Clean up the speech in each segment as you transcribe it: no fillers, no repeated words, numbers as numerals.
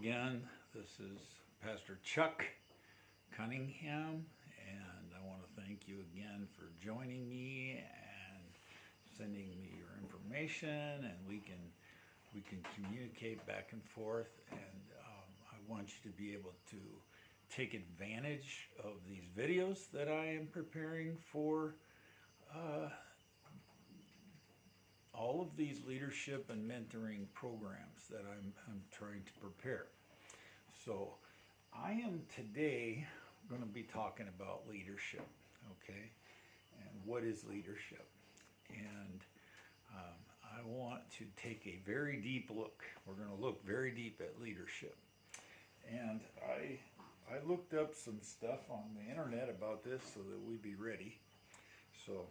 again. This is Pastor Chuck Cunningham, and I want to thank you again for joining me and sending me your information, and we can communicate back and forth. And I want you to be able to take advantage of these videos that I am preparing for all of these leadership and mentoring programs that I'm trying to prepare. So I am today going to be talking about leadership, okay? And what is leadership? And I want to take a very deep look. We're going to look very deep at leadership. And I looked up some stuff on the internet about this so that we'd be ready. So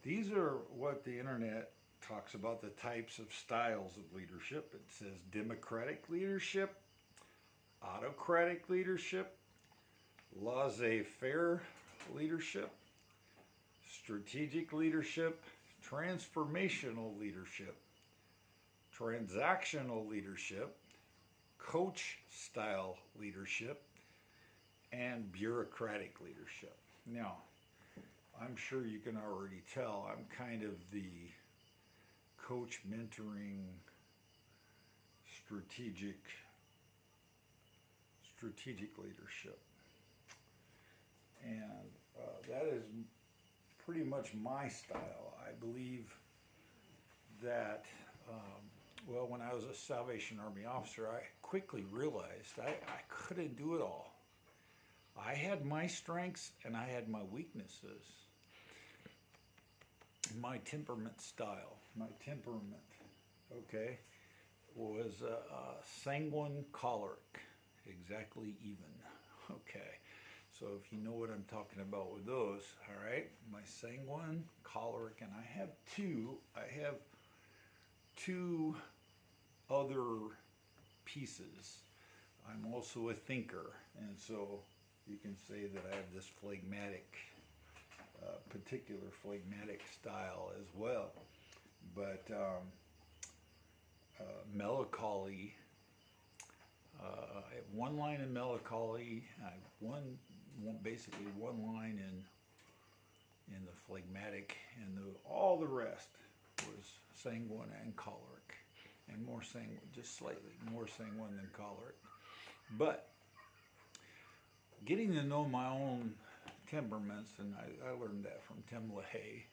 these are what the internet talks about, the types of styles of leadership. It says democratic leadership, autocratic leadership, laissez-faire leadership, strategic leadership, transformational leadership, transactional leadership, coach style leadership, and bureaucratic leadership. Now, I'm sure you can already tell I'm kind of the coach, mentoring, strategic leadership, and that is pretty much my style. I believe that well, when I was a Salvation Army officer, I quickly realized I couldn't do it all. I had my strengths and I had my weaknesses. My temperament style, okay, was sanguine choleric, exactly even, okay. So if you know what I'm talking about with those, all right, my sanguine choleric, and I have two other pieces. I'm also a thinker, and so you can say that I have this phlegmatic, particular phlegmatic style as well. But melancholy, I have one line in melancholy, I have basically one line in the phlegmatic, and all the rest was sanguine and choleric, and more sanguine, just slightly more sanguine than choleric. But getting to know my own temperaments, and I learned that from Tim LaHaye,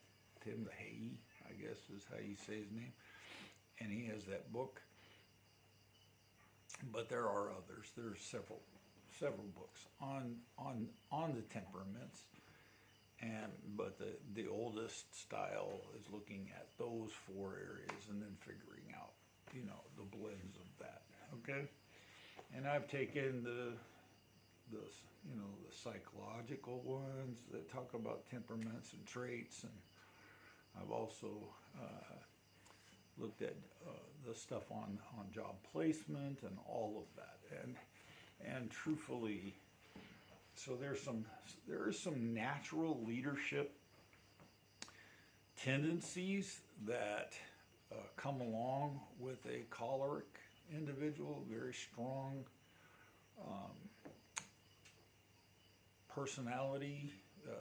I guess is how you say his name, and he has that book. But there are others. There are several books on the temperaments, but the oldest style is looking at those four areas and then figuring out, the blends of that. Okay, and I've taken the psychological ones that talk about temperaments and traits, and I've also looked at the stuff on job placement and all of that, and truthfully, so there are some natural leadership tendencies that come along with a choleric individual, very strong personality. The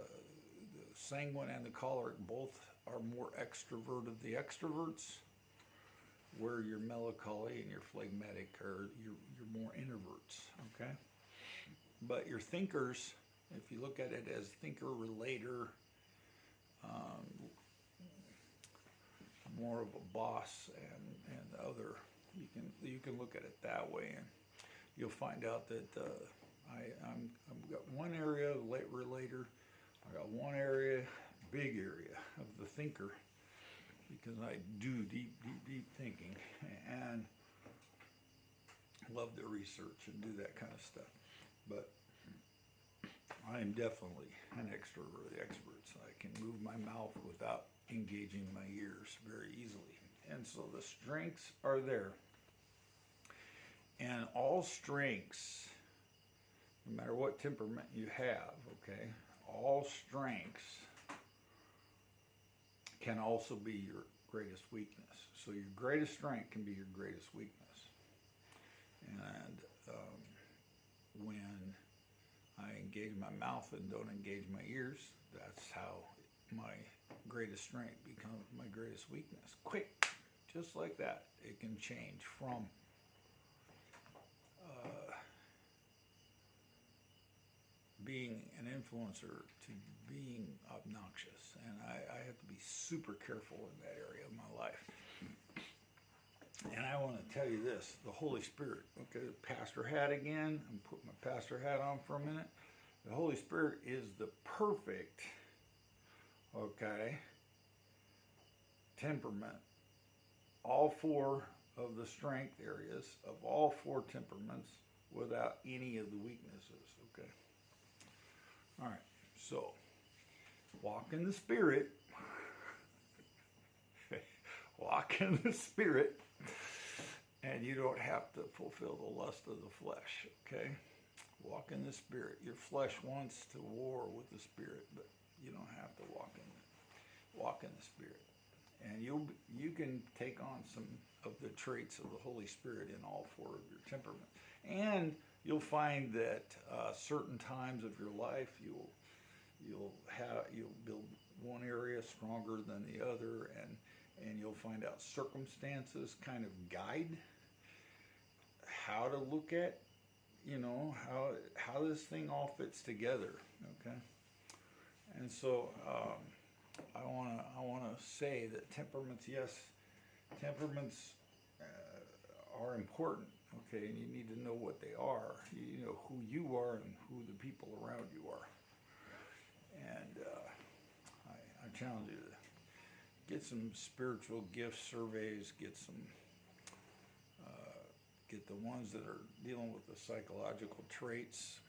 sanguine and the choleric both are more extrovert of the extroverts, where your melancholy and your phlegmatic are you're more introverts, okay? But your thinkers, if you look at it as thinker relator, more of a boss and other, you can look at it that way, and you'll find out that I've got one area relator, I got one area, big area of the thinker, because I do deep thinking and love to research and do that kind of stuff. But I am definitely an extrovert of the experts. I can move my mouth without engaging my ears very easily. And so the strengths are there. And all strengths, no matter what temperament you have, okay, all strengths can also be your greatest weakness. So your greatest strength can be your greatest weakness. And when I engage my mouth and don't engage my ears, that's how my greatest strength becomes my greatest weakness. Quick, just like that, it can change from being an influencer to being obnoxious. And I have to be super careful in that area of my life. And I want to tell you this, the Holy Spirit, okay, the pastor hat again, I'm putting my pastor hat on for a minute. The Holy Spirit is the perfect, okay, temperament. All four of the strength areas of all four temperaments without any of the weaknesses, okay? All right, so walk in the Spirit. Walk in the Spirit, and you don't have to fulfill the lust of the flesh, okay? Walk in the Spirit. Your flesh wants to war with the Spirit, but you don't have to walk in the Spirit. And you can take on some of the traits of the Holy Spirit in all four of your temperaments. And you'll find that certain times of your life you'll build one area stronger than the other, and you'll find out circumstances kind of guide how to look at, how this thing all fits together, okay? And so I want to say that temperaments, yes, temperaments are important, okay, and you need to know what they are. You know who you are and who the people around you are. And I challenge you to get some spiritual gift surveys, get the ones that are dealing with the psychological traits,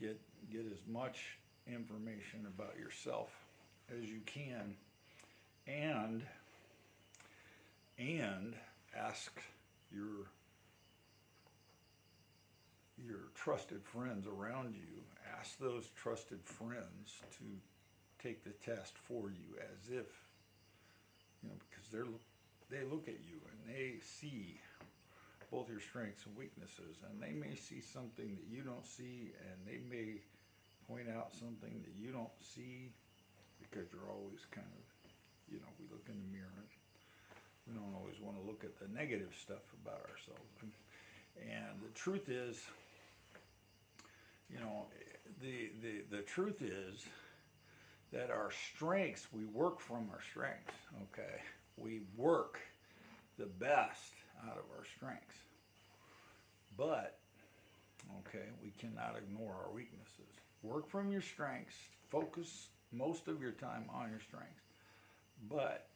get as much information about yourself as you can, and ask your trusted friends around you, ask those trusted friends to take the test for you, as if, because they look at you and they see both your strengths and weaknesses, and they may see something that you don't see, and they may point out something that you don't see, because you're always kind of, we look in the mirror and we don't always want to look at the negative stuff about ourselves. And the truth is, the truth is that our strengths, we work from our strengths, okay? We work the best out of our strengths. But, okay, we cannot ignore our weaknesses. Work from your strengths, focus most of your time on your strengths, but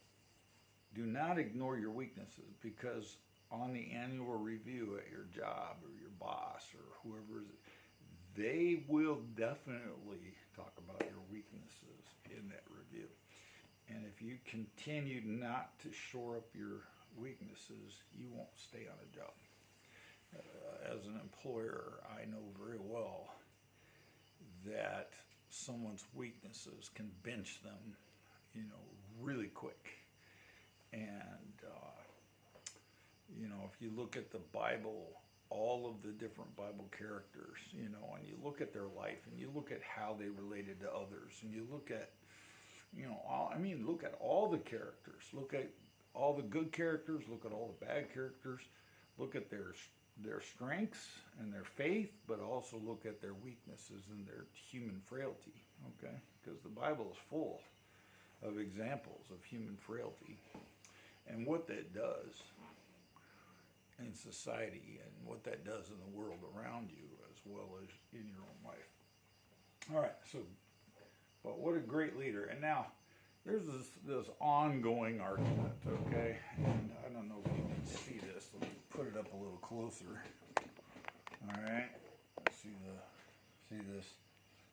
do not ignore your weaknesses, because on the annual review at your job or your boss or whoever, they will definitely talk about your weaknesses in that review. And if you continue not to shore up your weaknesses, you won't stay on a job. As an employer, I know very well that someone's weaknesses can bench them, really quick. And, if you look at the Bible, all of the different Bible characters, and you look at their life, and you look at how they related to others, and you look at, look at all the characters, look at all the good characters, look at all the bad characters, look at their strengths and their faith, but also look at their weaknesses and their human frailty, okay? Because the Bible is full of examples of human frailty and what that does in society and what that does in the world around you, as well as in your own life. All right, but what a great leader. And now, there's this ongoing argument, okay? And I don't know if you can see this. Let me put it up a little closer. All right, see this,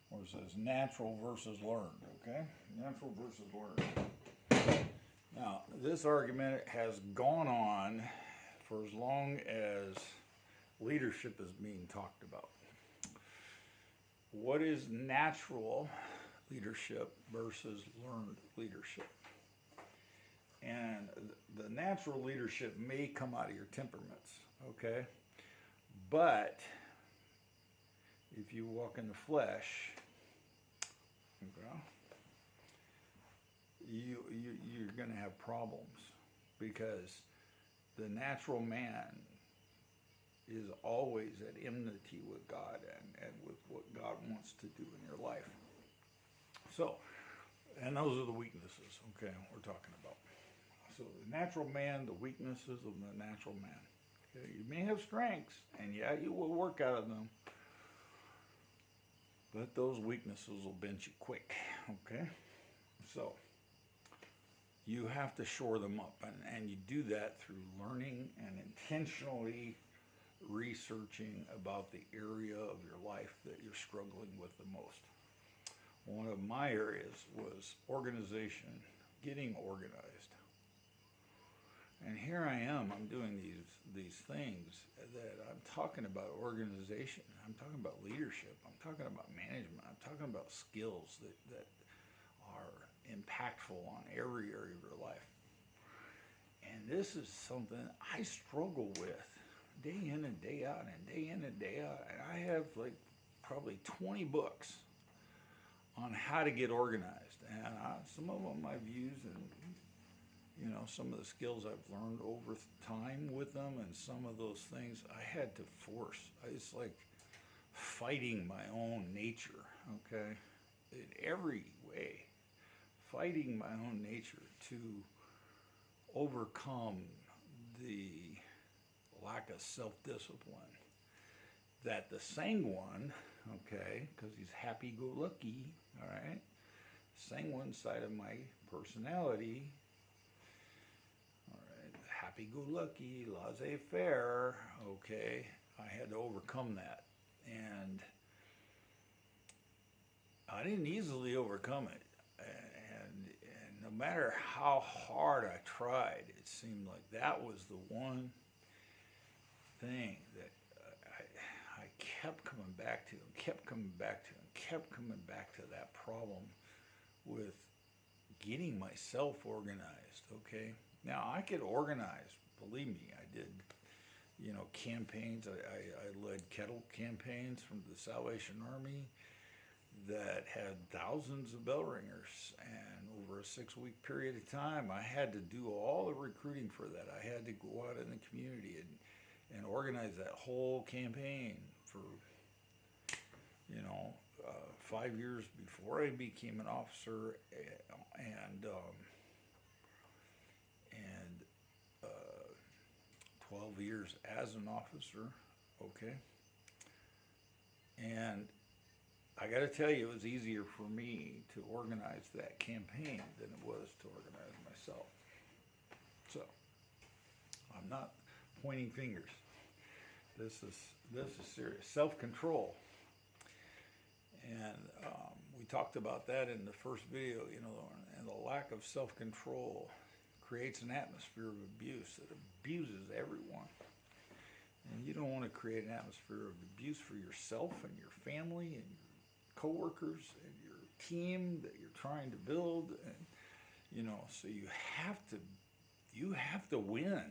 where it says natural versus learned, okay? Natural versus learned. Now, this argument has gone on for as long as leadership is being talked about. What is natural leadership versus learned leadership? And the natural leadership may come out of your temperaments, okay? But if you walk in the flesh, okay, you're going to have problems, because the natural man is always at enmity with God and with what God wants to do in your life. So, and those are the weaknesses, okay, we're talking about. So the natural man, the weaknesses of the natural man. Okay, you may have strengths, and yeah, you will work out of them, but those weaknesses will bend you quick, okay? So you have to shore them up, and you do that through learning and intentionally researching about the area of your life that you're struggling with the most. One of my areas was organization, getting organized. And here I am, I'm doing these things that I'm talking about organization, I'm talking about leadership, I'm talking about management, I'm talking about skills that are impactful on every area of your life. And this is something I struggle with day in and day out and day in and day out. And I have like probably 20 books on how to get organized. And some of them I've used, and you know, some of the skills I've learned over time with them, and some of those things I had to force. It's like fighting my own nature, okay, in every way. Fighting my own nature to overcome the lack of self-discipline that the sanguine, okay, because he's happy-go-lucky, all right, sanguine side of my personality, all right, happy-go-lucky, laissez-faire, okay, I had to overcome that, and I didn't easily overcome it, and no matter how hard I tried, it seemed like that was the one thing that I kept coming back to, and kept coming back to, and kept coming back to that problem with getting myself organized, okay? Now, I could organize, believe me, I did, you know, campaigns. I led kettle campaigns from the Salvation Army that had thousands of bell ringers, and over a 6-week period of time, I had to do all the recruiting for that. I had to go out in the community and organize that whole campaign for, you know, 5 years before I became an officer, and 12 years as an officer, okay? And I got to tell you, it was easier for me to organize that campaign than it was to organize myself. So, I'm not pointing fingers. This is serious. Self-control. And we talked about that in the first video, you know, and the lack of self-control creates an atmosphere of abuse that abuses everyone. And you don't want to create an atmosphere of abuse for yourself and your family and your coworkers and your team that you're trying to build. And, you know, so you have to win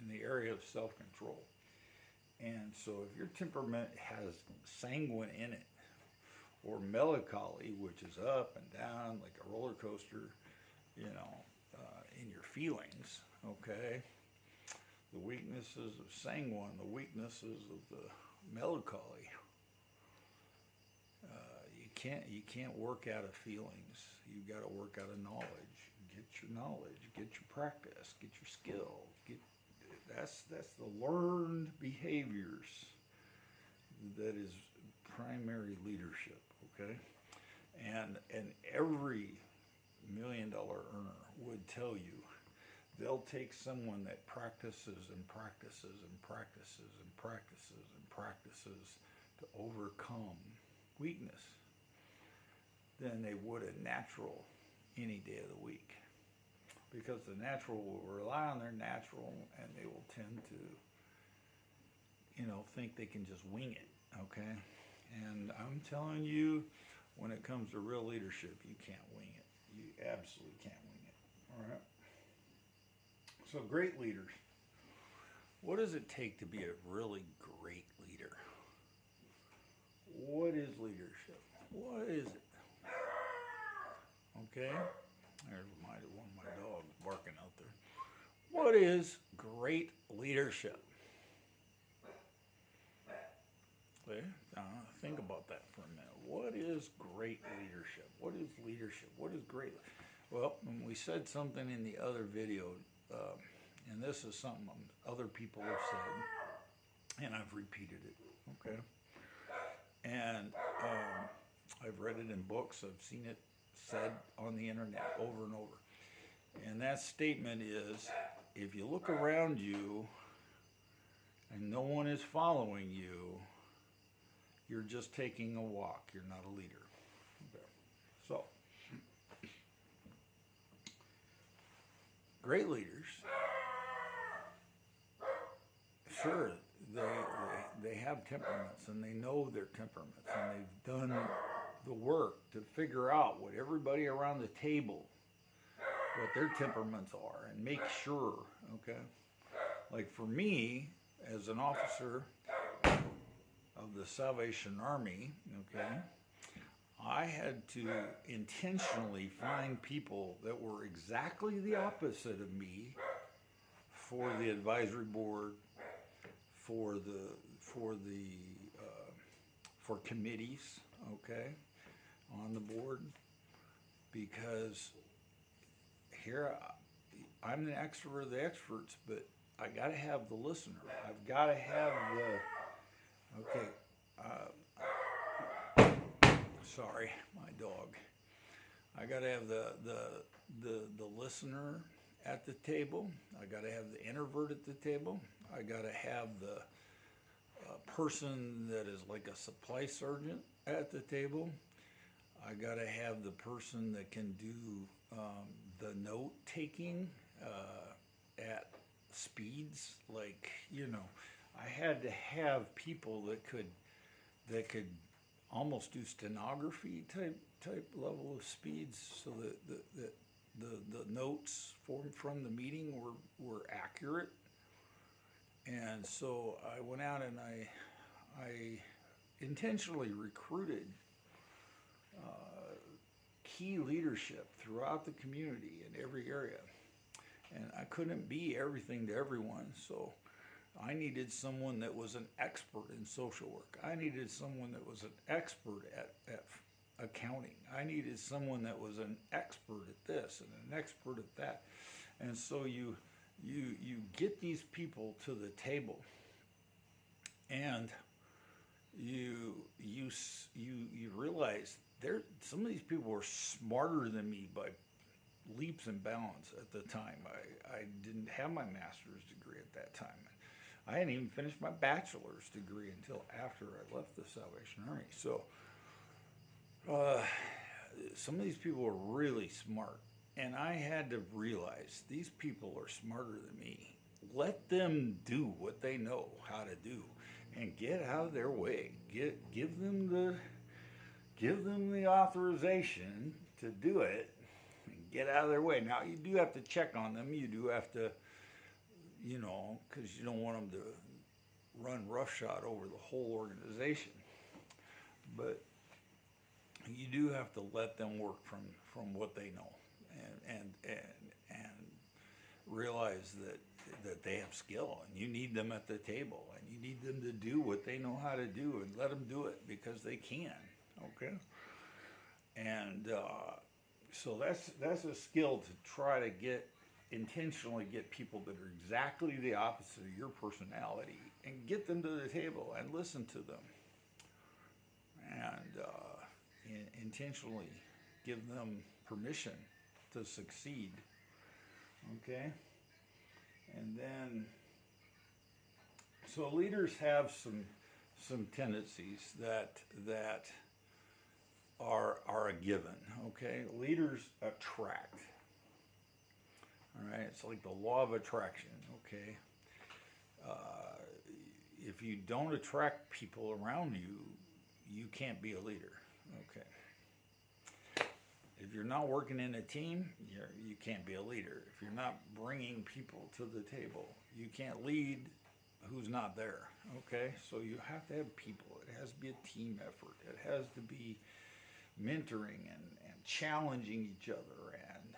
in the area of self-control. And so if your temperament has sanguine in it, or melancholy, which is up and down like a roller coaster, you know, in your feelings, okay? The weaknesses of sanguine, the weaknesses of the melancholy. You can't work out of feelings. You got to work out of knowledge. Get your knowledge, get your practice, get your skill. That's the learned behaviors that is primary leadership, okay? And every $1 million earner would tell you they'll take someone that practices and practices and practices and practices and practices to overcome weakness than they would a natural any day of the week. Because the natural will rely on their natural, and they will tend to, you know, think they can just wing it, okay? And I'm telling you, when it comes to real leadership, you can't wing it. You absolutely can't wing it, all right? So great leaders. What does it take to be a really great leader? leader? What is leadership? What is it? Okay, there's one of my dogs barking out there. What is great leadership? Okay, think about that for a minute. What is great leadership? What is leadership? What is great? Well, we said something in the other video, and this is something other people have said, and I've repeated it. Okay, and I've read it in books. I've seen it said on the internet over and over. And that statement is, if you look around you and no one is following you, you're just taking a walk. You're not a leader. Okay. So, great leaders, sure, they have temperaments, and they know their temperaments, and they've done the work to figure out what everybody around the table, what their temperaments are, and make sure, okay? Like for me, as an officer of the Salvation Army, okay, I had to intentionally find people that were exactly the opposite of me for the advisory board, for committees, okay, on the board, because here I'm the expert of the experts, but I got to have the listener. I've got to have sorry, my dog. I got to have the listener at the table. I got to have the introvert at the table. I got to have the person that is like a supply sergeant at the table. I got to have the person that can do the note taking at speeds, like, you know, I had to have people that could almost do stenography type level of speeds, so that the notes from the meeting were accurate. And so I went out and I intentionally recruited key leadership throughout the community in every area. And I couldn't be everything to everyone, so I needed someone that was an expert in social work. I needed someone that was an expert at accounting. I needed someone that was an expert at this and an expert at that. And so you get these people to the table, and you realize some of these people were smarter than me by leaps and bounds at the time. I didn't have my master's degree at that time. I hadn't even finished my bachelor's degree until after I left the Salvation Army. So some of these people were really smart, and I had to realize these people are smarter than me. Let them do what they know how to do, and get out of their way. Give them the authorization to do it, and get out of their way. Now, you do have to check on them. You do have to, you know, because you don't want them to run roughshod over the whole organization. But you do have to let them work from what they know, and realize that they have skill, and you need them at the table, and you need them to do what they know how to do, and let them do it because they can. Okay, and so that's a skill to try to intentionally get people that are exactly the opposite of your personality, and get them to the table and listen to them, and intentionally give them permission to succeed. Okay, and then so leaders have some tendencies that are a given. Okay, leaders attract. All right, it's like the law of attraction. Okay, if you don't attract people around you, you can't be a leader. Okay, if you're not working in a team, you can't be a leader. If you're not bringing people to the table, you can't lead who's not there. Okay, so you have to have people. It has to be a team effort. It has to be mentoring and challenging each other and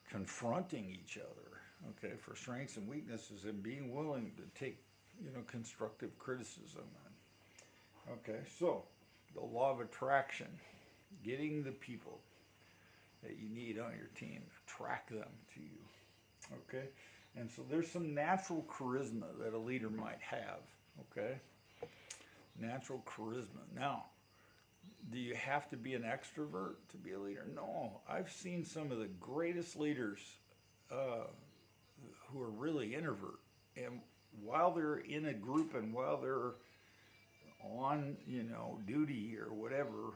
confronting each other. Okay, for strengths and weaknesses, and being willing to take, constructive criticism. Okay, so the law of attraction, getting the people that you need on your team, attract them to you. Okay, and so there's some natural charisma that a leader might have. Okay, natural charisma. Now, do you have to be an extrovert to be a leader? No, I've seen some of the greatest leaders who are really introvert, and while they're in a group and while they're on duty or whatever,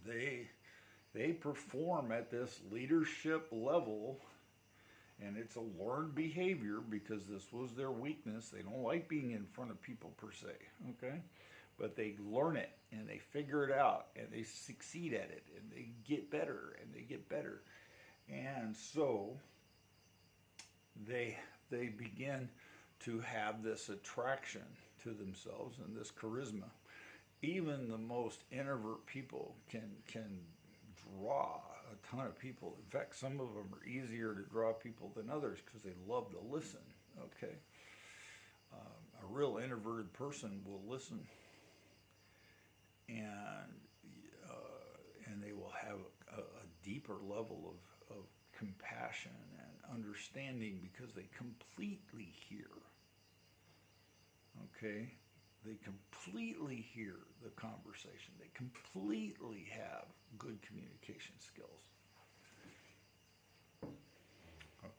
they perform at this leadership level, and it's a learned behavior because this was their weakness. They don't like being in front of people per se, okay, but they learn it and they figure it out and they succeed at it and they get better and they get better, and so they begin to have this attraction to themselves and this charisma. Even the most introvert people can draw a ton of people. In fact, some of them are easier to draw people than others because they love to listen. Okay, a real introverted person will listen, and they will have a deeper level of compassion and understanding because they completely hear. Okay, they completely hear the conversation. They completely have good communication skills.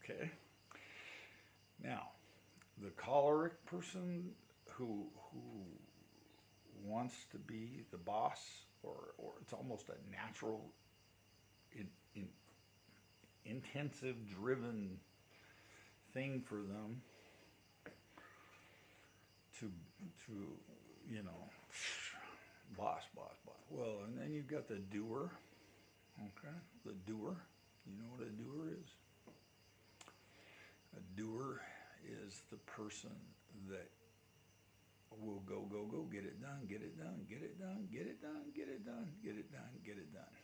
Okay. Now, the choleric person who wants to be the boss, or it's almost a natural, intensive, driven thing for them to boss. Well, and then you've got the doer. Okay, the doer. You know what a doer is? A doer is the person that will go, get it done, get it done, get it done, get it done, get it done, get it done, get it done.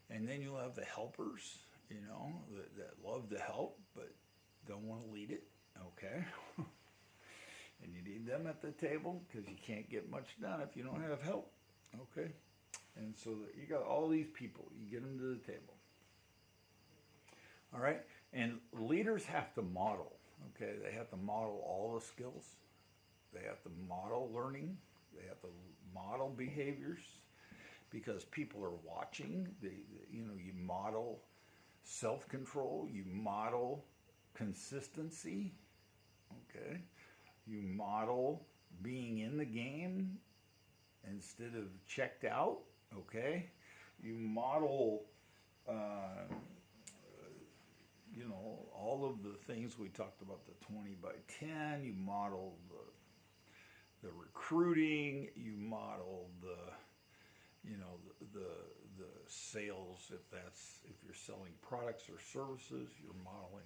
And then you'll have the helpers, that love to help but don't want to lead it. Okay. And you need them at the table because you can't get much done if you don't have help. Okay? And so you got all these people. You get them to the table. All right? And leaders have to model. Okay? They have to model all the skills. They have to model learning. They have to model behaviors because people are watching. You model self-control. You model consistency. Okay? You model being in the game instead of checked out, okay? You model, all of the things we talked about, the 20 by 10. You model the recruiting. You model the sales. If you're selling products or services, you're modeling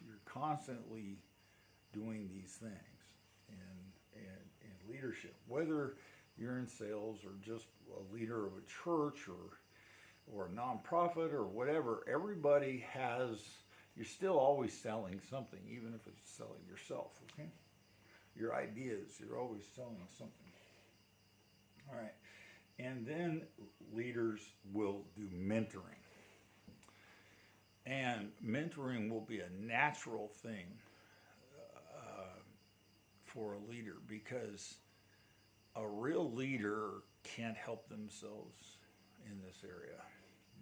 you're constantly doing these things in leadership, whether you're in sales or just a leader of a church or a nonprofit or whatever. Everybody you're still always selling something, even if it's selling yourself. Okay, your ideas, you're always selling something. All right, and then leaders will do mentoring, and mentoring will be a natural thing for a leader, because a real leader can't help themselves in this area.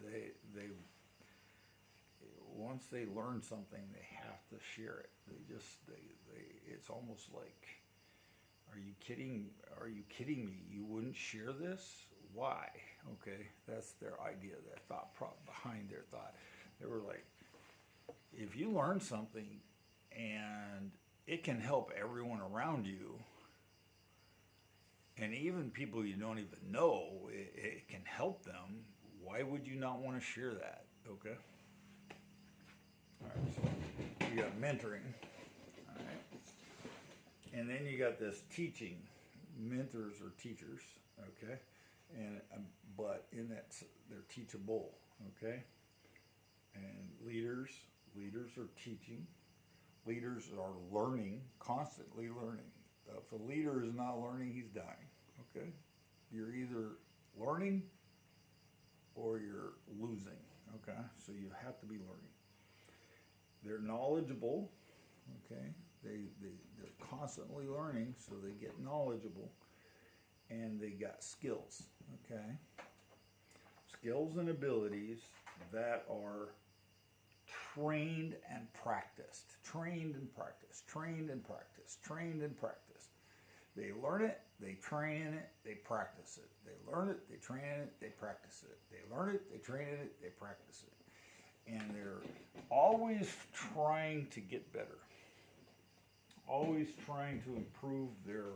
They once they learn something, they have to share it. It's almost like, are you kidding me? You wouldn't share this? Why? Okay, that's their idea, their thought behind their thought. They were like, if you learn something and it can help everyone around you, and even people you don't even know, it can help them, why would you not want to share that? Okay? All right, so you got mentoring. And then you got this teaching, mentors or teachers, okay? And but in that they're teachable, okay? And leaders are teaching. Leaders are learning, constantly learning. If a leader is not learning, he's dying, okay? You're either learning or you're losing, okay? So you have to be learning. They're knowledgeable, okay? They're constantly learning, so they get knowledgeable, and they got skills, okay? Skills and abilities that are trained and practiced, trained and practiced, trained and practiced, trained and practiced. They learn it, they train in it, they practice it. They learn it, they train in it, they practice it. They learn it, they train in it, they practice it. And they're always trying to get better. Always trying to improve their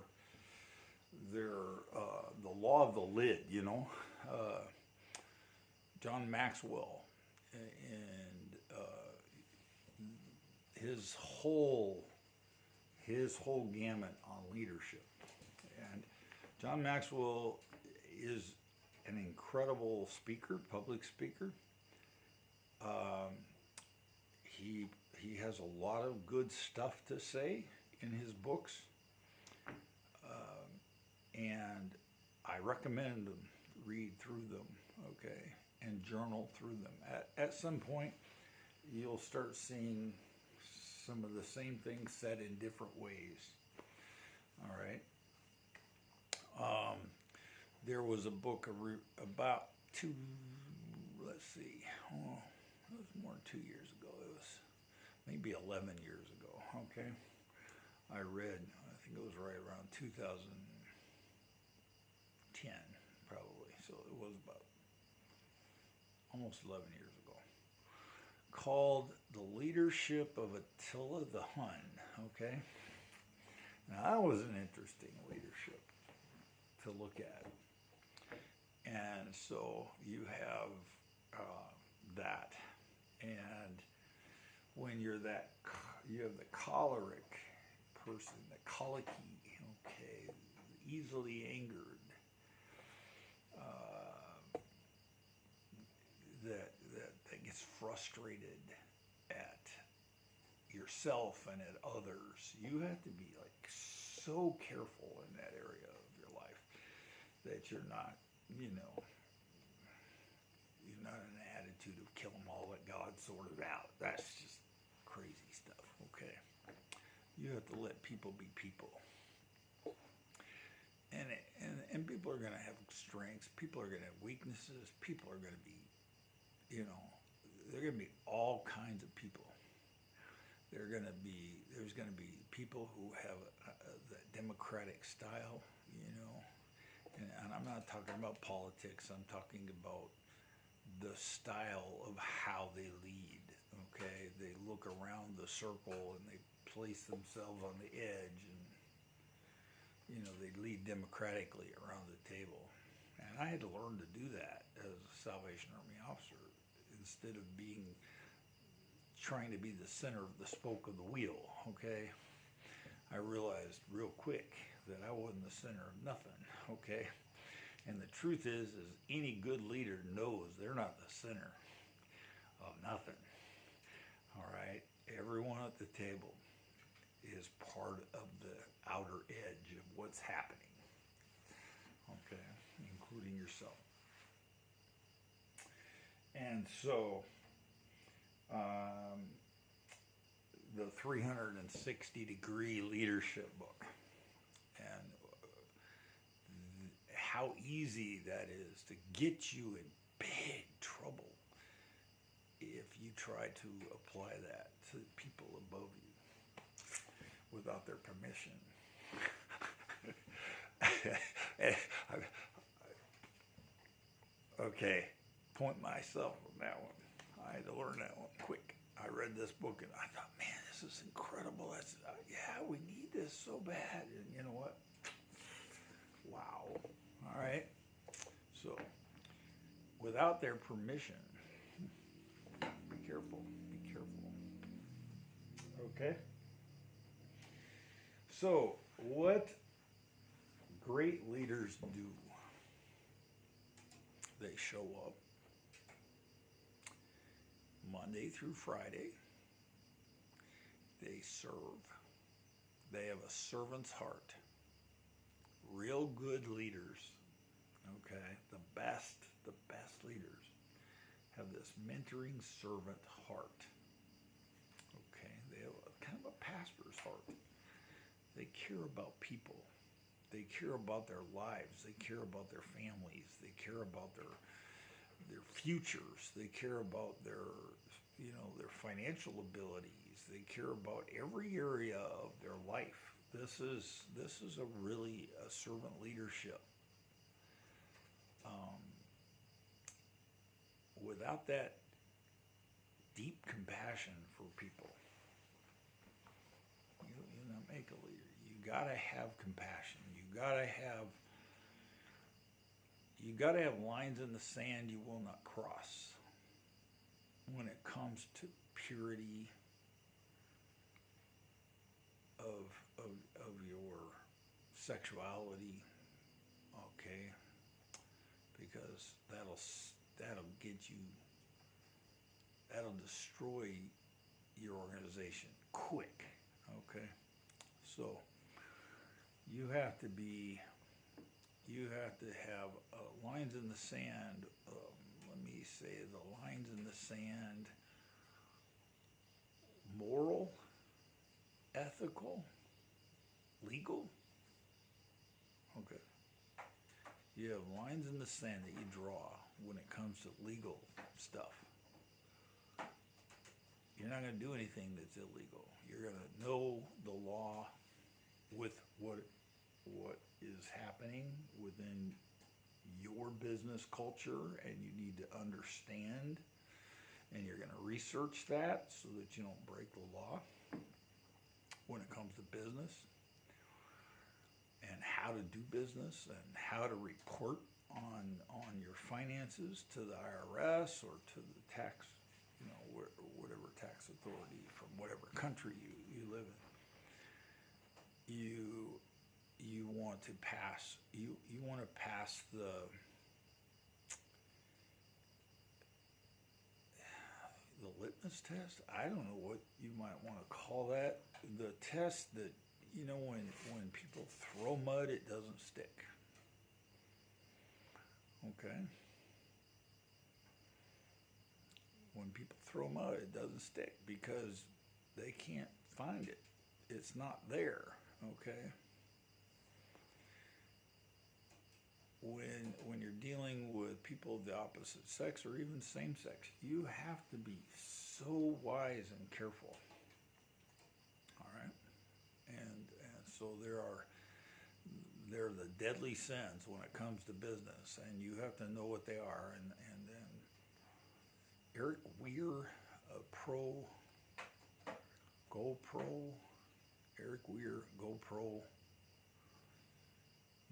the law of the lid, you know. John Maxwell and his whole gamut on leadership. And John Maxwell is an incredible speaker, public speaker. He has a lot of good stuff to say in his books, and I recommend them. Read through them, okay, and journal through them. At some point, you'll start seeing some of the same things said in different ways. All right. There was a book about it was more than 2 years ago. It was maybe 11 years ago. Okay. I read, I think it was right around 2010, probably. So it was about almost 11 years ago. Called The Leadership of Attila the Hun. Okay. Now that was an interesting leadership to look at. And so you have that. And when you're that, you have the choleric person, the colicky, okay, easily angered, that gets frustrated at yourself and at others. You have to be like so careful in that area of your life that you're not, you're not in an attitude of kill them all, let God sort it out. That's just crazy stuff, okay? You have to let people be people. And people are going to have strengths. People are going to have weaknesses. People are going to be, they're going to be all kinds of people. There's going to be people who have the democratic style, and I'm not talking about politics. I'm talking about the style of how they lead, okay? They look around the circle and they place themselves on the edge, and they lead democratically around the table. And I had to learn to do that as a Salvation Army officer, instead of trying to be the center of the spoke of the wheel, okay? I realized real quick that I wasn't the center of nothing, okay? And the truth is any good leader knows they're not the center of nothing, all right? Everyone at the table is part of the outer edge of what's happening, okay, including yourself. And so the 360-degree leadership book, and how easy that is to get you in big trouble if you try to apply that to people above you without their permission. Okay, point myself on that one. I had to learn that one quick. I read this book and I thought, man, this is incredible. Yeah, we need this so bad. And you know what? Wow. All right. So, without their permission, be careful. Be careful. Okay. So, what great leaders do, they show up Monday through Friday. They serve. They have a servant's heart. Real good leaders, okay, the best leaders have this mentoring servant heart. Okay, they have kind of a pastor's heart. They care about people. They care about their lives. They care about their families. They care about their futures. They care about their their financial abilities. They care about every area of their life. This is a really a servant leadership. Without that deep compassion for people, you not make a leader. You gotta have compassion. You gotta have lines in the sand you will not cross when it comes to purity of your sexuality, okay? Because that'll destroy your organization quick, okay? So you have to have lines in the sand. Let me say the lines in the sand: moral, ethical, legal. Okay. You have lines in the sand that you draw when it comes to legal stuff. You're not going to do anything that's illegal. You're going to know the law with what is happening within your business culture, and you need to understand, and you're going to research that so that you don't break the law when it comes to business, and how to do business, and how to report on your finances to the IRS or to the tax, whatever tax authority from whatever country you live in. You want to pass the litmus test. I don't know what you might want to call that. The test that, when people throw mud, it doesn't stick. Okay? When people throw mud, it doesn't stick because they can't find it. It's not there. Okay? When you're dealing with people of the opposite sex or even same sex, you have to be so wise and careful. All right? And so there are the deadly sins when it comes to business, and you have to know what they are. And then Eric Weir, Eric Weir, GoPro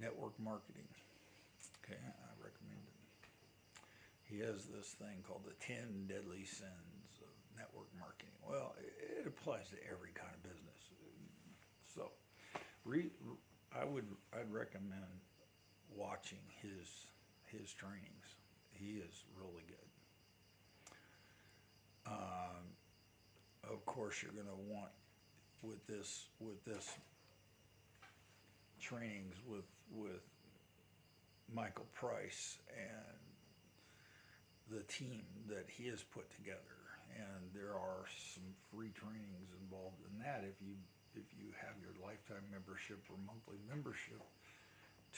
network marketing. Okay, I recommend it. He has this thing called the 10 Deadly Sins of Network Marketing. Well, it applies to every kind of business. So, I'd recommend watching his trainings. He is really good. Of course, you're going to want with this trainings with Michael Price and the team that he has put together, and there are some free trainings involved in that if you have your lifetime membership or monthly membership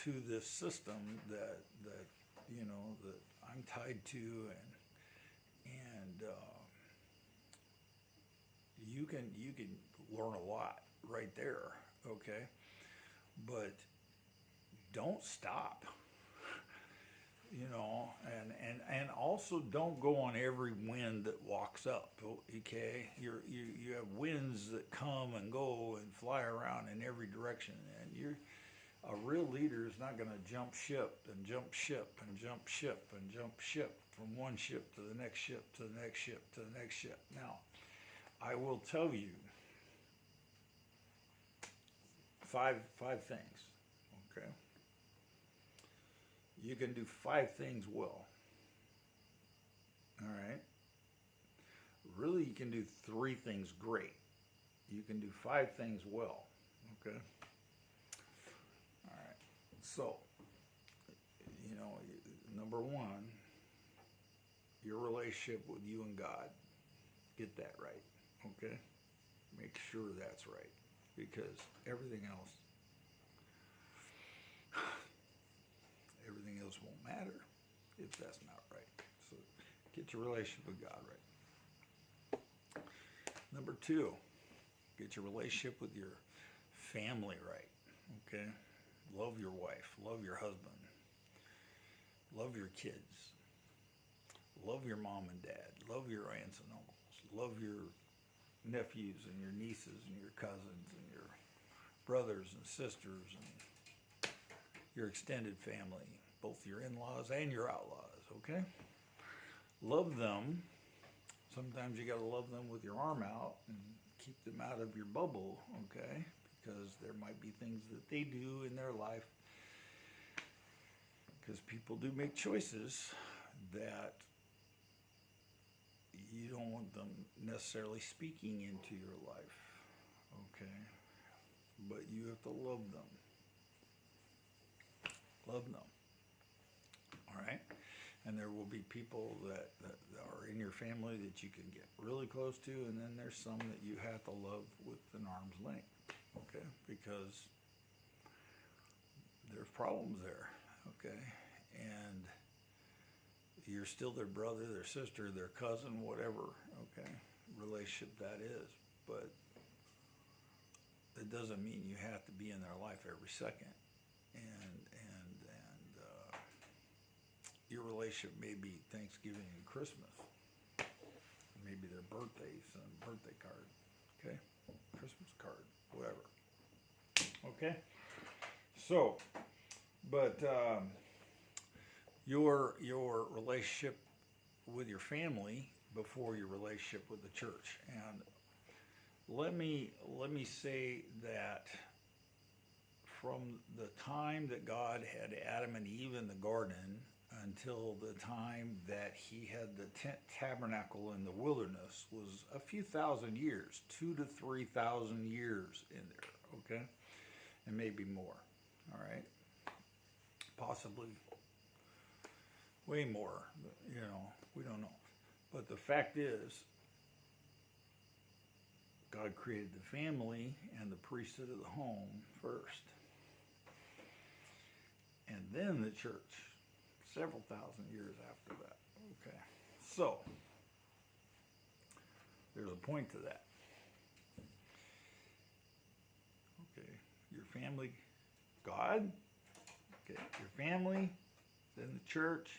to this system that I'm tied to, and you can learn a lot right there, okay? But don't stop, and also don't go on every wind that walks up, okay? You have winds that come and go and fly around in every direction, and a real leader is not going to jump ship and jump ship and jump ship and jump ship from one ship to the next ship to the next ship to the next ship. Now, I will tell you, Five things. Okay. You can do five things well. All right. Really, you can do three things great. You can do five things well. Okay. All right. So, number one, your relationship with you and God. Get that right. Okay. Make sure that's right, because everything else won't matter if that's not right. So get your relationship with God right. Number two, get your relationship with your family right. Okay. Love your wife, love your husband, love your kids, love your mom and dad, love your aunts and uncles, love your nephews and your nieces and your cousins and your brothers and sisters and your extended family, both your in-laws and your outlaws, okay? Love them. Sometimes you got to love them with your arm out and keep them out of your bubble, okay? Because there might be things that they do in their life, because people do make choices that you don't want them necessarily speaking into your life, okay? But you have to love them. Love them. All right? And there will be people that are in your family that you can get really close to, and then there's some that you have to love with an arm's length, okay? Because there's problems there, okay? And you're still their brother, their sister, their cousin, whatever, okay? Relationship that is. But it doesn't mean you have to be in their life every second. And your relationship may be Thanksgiving and Christmas. Maybe their birthdays and birthday card, okay? Christmas card, whatever. Okay? So, but your relationship with your family before your relationship with the church. And let me say that from the time that God had Adam and Eve in the garden until the time that he had the tabernacle in the wilderness was a few thousand years, 2,000 to 3,000 years in there, okay? And maybe more, all right? Possibly way more, we don't know. But the fact is, God created the family and the priesthood of the home first. And then the church, several thousand years after that. Okay. So, there's a point to that. Okay. Your family, God. Okay. Your family, then the church.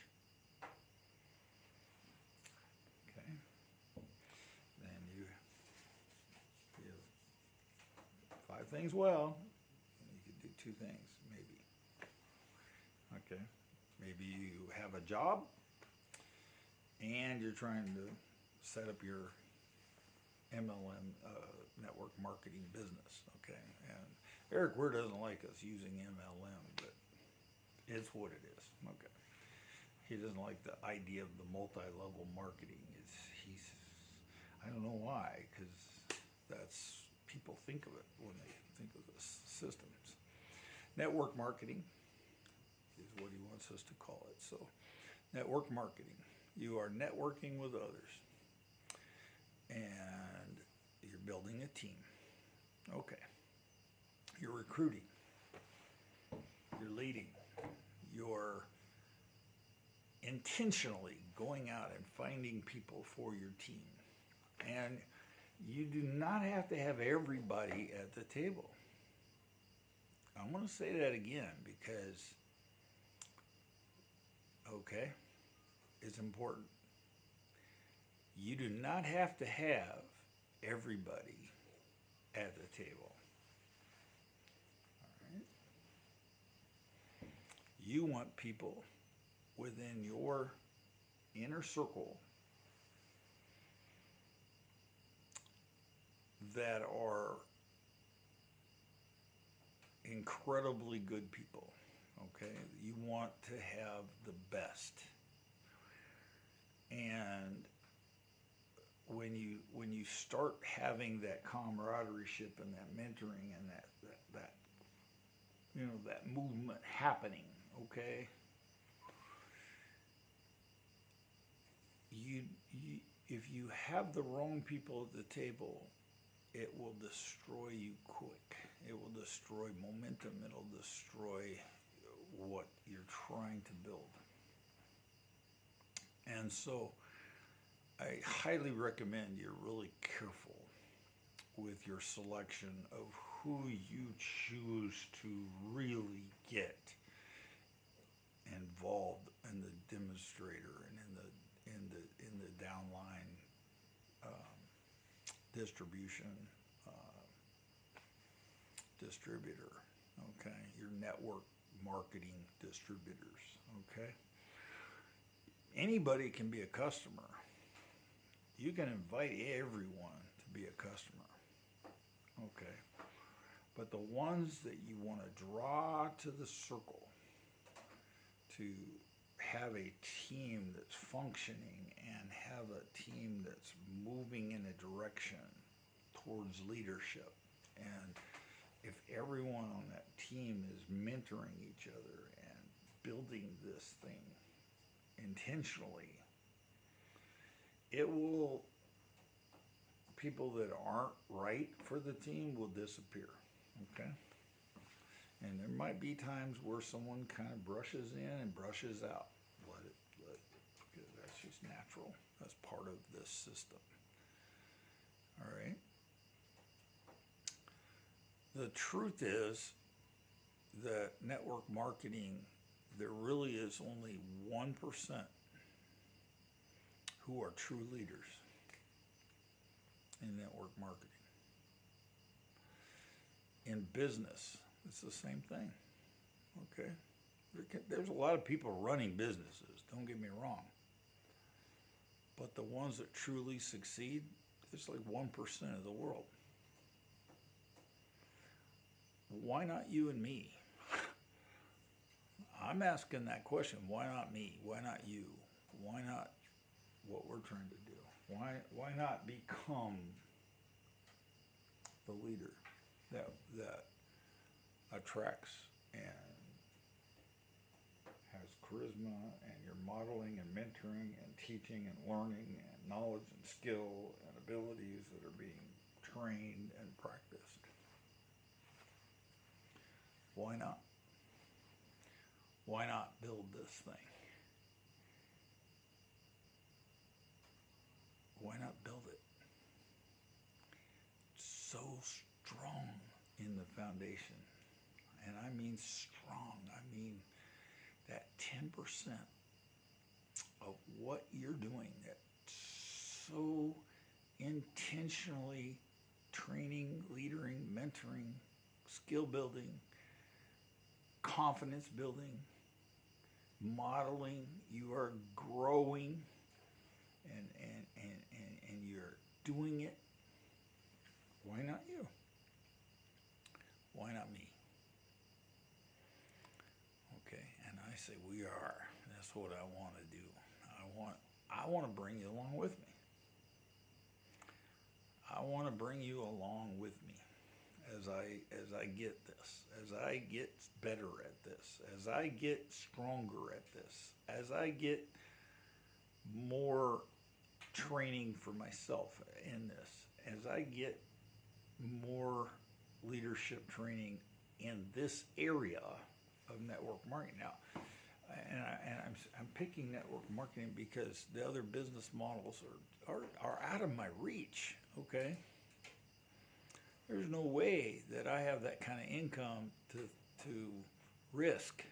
Okay. Then you have five things well. You could do two things, maybe. Okay. Maybe you have a job and you're trying to set up your MLM network marketing business. Okay. And Eric Weir doesn't like us using MLM, but it's what it is. Okay. He doesn't like the idea of the multi-level marketing. I don't know why, because that's, people think of it when they think of the systems. Network marketing is what he wants us to call it. So, network marketing. You are networking with others. And you're building a team. Okay. You're recruiting. You're leading. You're intentionally going out and finding people for your team. And you do not have to have everybody at the table. I'm going to say that again because, okay, it's important. You do not have to have everybody at the table. All right? You want people within your inner circle that are incredibly good people. Okay, you want to have the best, and when you start having that camaraderie and that mentoring and that that movement happening, okay, you if you have the wrong people at the table, it will destroy you quick. It will destroy momentum. It'll destroy what you're trying to build. And so I highly recommend you're really careful with your selection of who you choose to really get involved in the demonstrator and in the downline distribution distributor. Okay, your network marketing distributors. Okay, anybody can be a customer. You can invite everyone to be a customer. Okay, but the ones that you want to draw to the circle to have a team that's functioning and have a team that's moving in a direction towards leadership, and if everyone on that team is mentoring each other and building this thing intentionally, it will, people that aren't right for the team will disappear. Okay, and there might be times where someone kind of brushes in and brushes out. Because that's just natural. That's part of this system. All right. The truth is that network marketing, there really is only 1% who are true leaders in network marketing. In business, it's the same thing. Okay? There's a lot of people running businesses, don't get me wrong. But the ones that truly succeed, it's like 1% of the world. Why not you and me? I'm asking that question. Why not me? Why not you? Why not what we're trying to do? Why not become the leader that attracts and has charisma, and you're modeling and mentoring and teaching and learning and knowledge and skill and abilities that are being trained and practiced? Why not? Why not build this thing? Why not build it so strong in the foundation? And I mean strong. I mean that 10% of what you're doing, that so intentionally training, leading, mentoring, skill building, confidence building, modeling, you are growing and you're doing it. Why not you? Why not me? Okay, and I say we are. That's what I want to do. I want to bring you along with me. I want to bring you along with me as I get this, as I get better at this, as I get stronger at this, as I get more training for myself in this, as I get more leadership training in this area of network marketing. Now, I'm picking network marketing because the other business models are out of my reach. Okay, there's no way that I have that kind of income to risk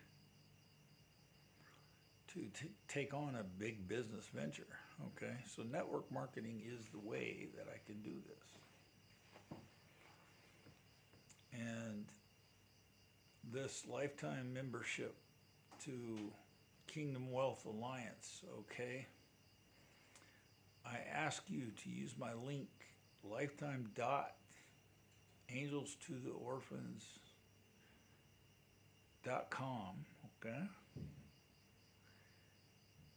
to take on a big business venture. Okay, so network marketing is the way that I can do this. And this lifetime membership to Kingdom Wealth Alliance, okay, I ask you to use my link, lifetime.angels to the orphans okay?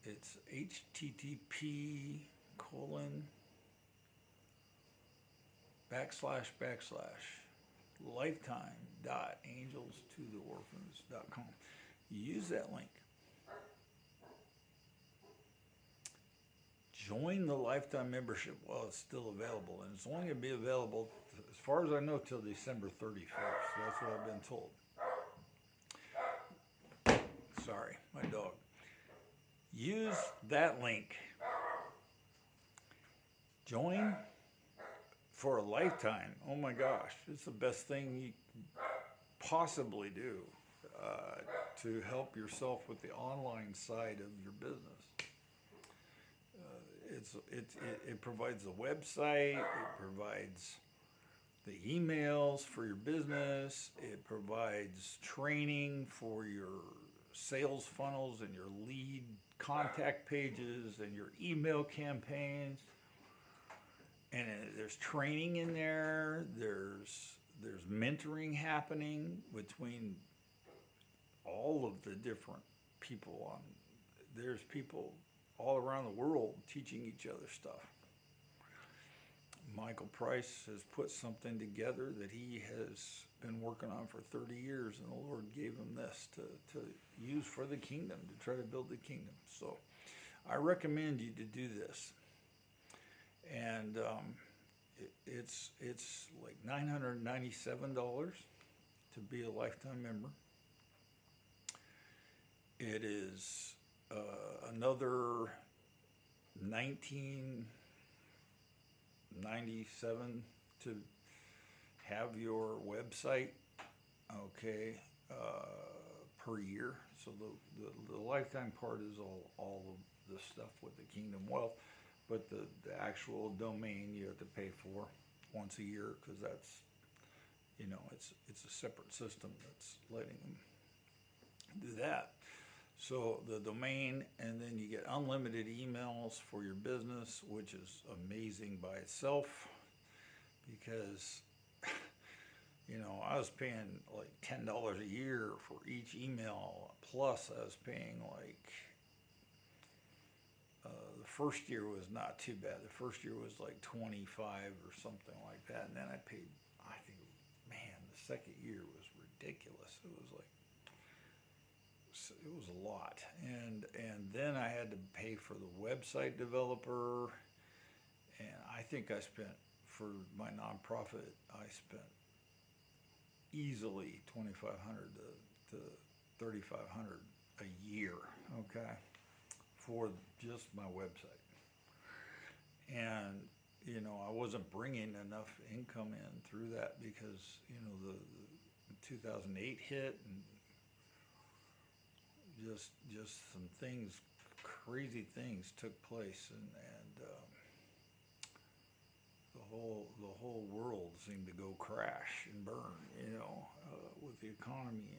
It's http colon / lifetime.angels2theorphans.com. Use that link. Join the lifetime membership while it's still available, and it's only going to be available, as far as I know, till December 31st. That's what I've been told. Sorry, my dog. Use that link. Join for a lifetime. Oh my gosh, it's the best thing you can possibly do to help yourself with the online side of your business. It provides the website, it provides the emails for your business, it provides training for your sales funnels and your lead contact pages and your email campaigns. And there's training in there, there's mentoring happening between all of the different people on. There's people all around the world teaching each other stuff. Michael Price has put something together that he has been working on for 30 years, and the Lord gave him this to use for the kingdom, to try to build the kingdom. So I recommend you to do this. And it's like $997 to be a lifetime member. It is another $19.97 to have your website, okay, per year. So the lifetime part is all of the stuff with the Kingdom Wealth, but the actual domain you have to pay for once a year, because that's, you know, it's a separate system that's letting them do that. So the domain, and then you get unlimited emails for your business, which is amazing by itself, because, you know, I was paying like $10 a year for each email, plus I was paying like, the first year was not too bad. The first year was like 25 or something like that, and then I paid, I think, man, the second year was ridiculous. It was a lot, and then I had to pay for the website developer, and I think I spent, for my nonprofit, I spent easily $2,500 to $3,500 a year, okay, for just my website. And you know, I wasn't bringing enough income in through that, because you know the 2008 hit, and just some things, crazy things took place, and the whole world seemed to go crash and burn, you know, with the economy,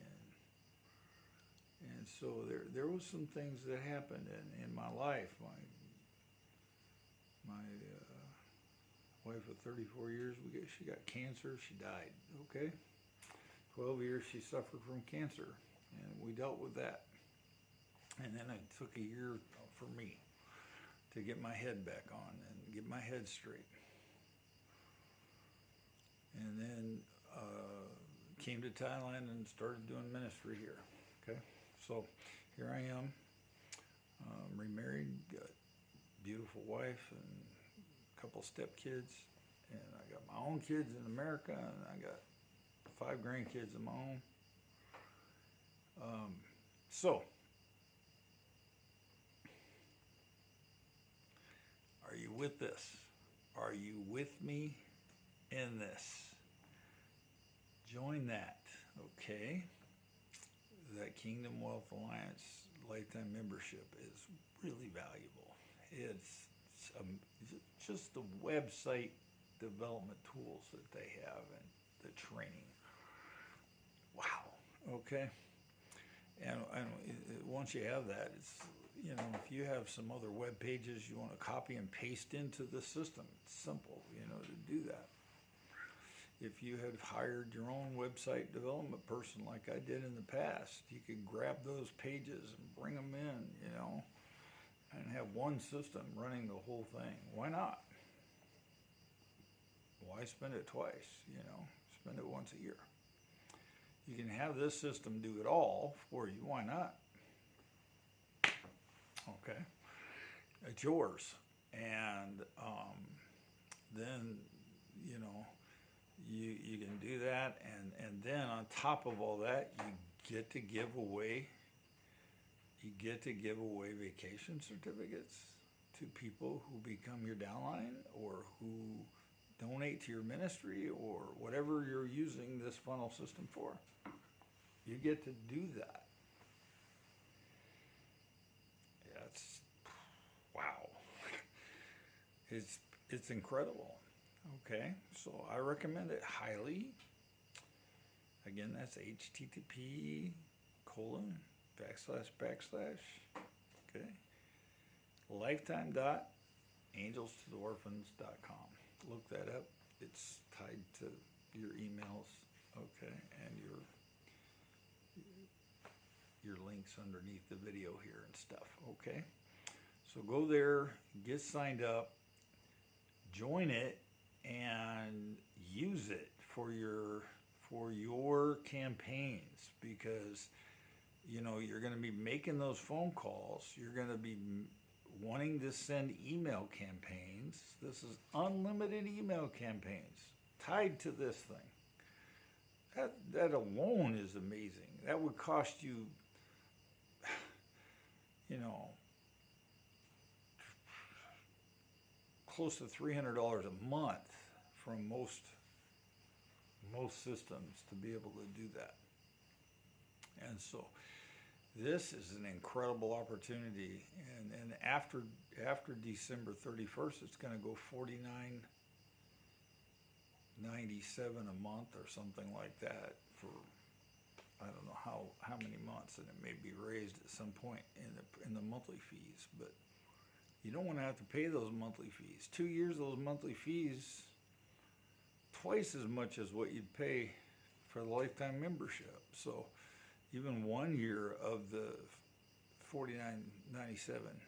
and so there was some things that happened in my life. My wife of 34 years, she got cancer. She died. Okay, 12 years she suffered from cancer, and we dealt with that. And then it took a year for me to get my head back on and get my head straight. And then came to Thailand and started doing ministry here. Okay, so here I am, remarried, got a beautiful wife and a couple stepkids, and I got my own kids in America, and I got 5 grandkids of my own. So, are you with this? Are you with me in this? Join that, okay? That Kingdom Wealth Alliance lifetime membership is really valuable. It's just the website development tools that they have and the training. Wow, okay? And once you have that, it's, you know, if you have some other web pages you want to copy and paste into the system, it's simple, you know, to do that. if you had hired your own website development person like I did in the past, you could grab those pages and bring them in, you know, and have one system running the whole thing. Why not? Why spend it twice, you know? Spend it once a year. You can have this system do it all for you. Why not? Okay. It's yours. And then, you know, you can do that. And then on top of all that, you get to give away vacation certificates to people who become your downline or who donate to your ministry or whatever you're using this funnel system for. You get to do that. That's, wow. It's incredible. Okay, so I recommend it highly. Again, that's http:// okay, lifetime.angelstotheorphans.com. Look that up. It's tied to your emails, okay, and your links underneath the video here and stuff, okay? So go there, get signed up, join it, and use it for your campaigns, because you know you're going to be making those phone calls. You're going to be wanting to send email campaigns. This is unlimited email campaigns tied to this thing. That alone is amazing. That would cost you, you know, close to $300 a month from most systems to be able to do that. And so this is an incredible opportunity. And after December 31st, it's going to go $49.97 a month or something like that for, I don't know how many months, and it may be raised at some point in the monthly fees, but you don't want to have to pay those monthly fees. 2 years, those monthly fees, twice as much as what you'd pay for the lifetime membership. So even 1 year of the $49.97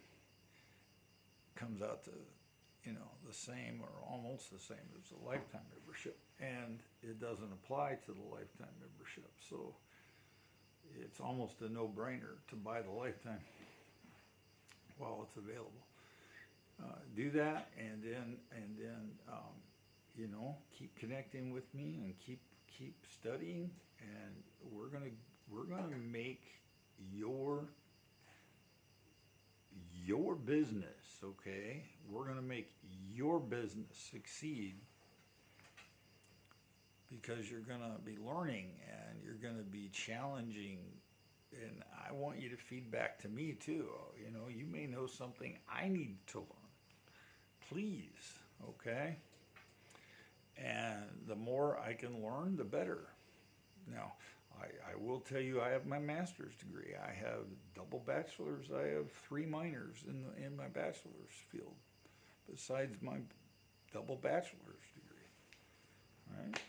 comes out to, you know, the same or almost the same as the lifetime membership, and it doesn't apply to the lifetime membership. So it's almost a no-brainer to buy the lifetime while it's available. Do that, and then you know, keep connecting with me and keep studying, and we're gonna make your business, okay? We're gonna make your business succeed, because you're gonna be learning and you're gonna be challenging, and I want you to feed back to me too. You know, you may know something I need to learn. Please, okay? And the more I can learn, the better. Now, I will tell you, I have my master's degree. I have double bachelor's. I have 3 minors in my bachelor's field, besides my double bachelor's degree. Right?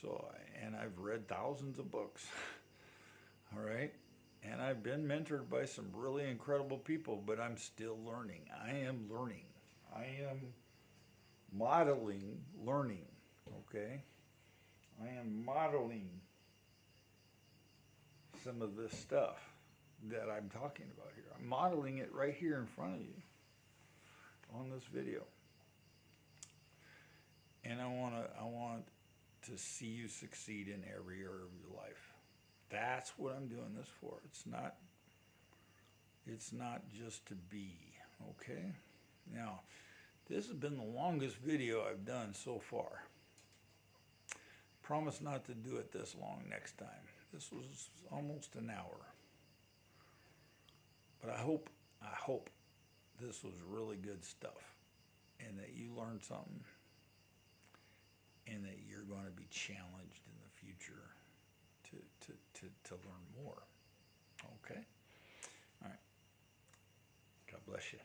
So, and I've read thousands of books. All right? And I've been mentored by some really incredible people, but I'm still learning. I am learning. I am modeling learning, okay? I am modeling some of this stuff that I'm talking about here. I'm modeling it right here in front of you on this video. And I want to see you succeed in every area of your life. That's what I'm doing this for. It's not just to be, okay? Now, this has been the longest video I've done so far. Promise not to do it this long next time. This was almost an hour. But I hope this was really good stuff, and that you learned something, and that you're going to be challenged in the future to learn more. Okay? All right. God bless you.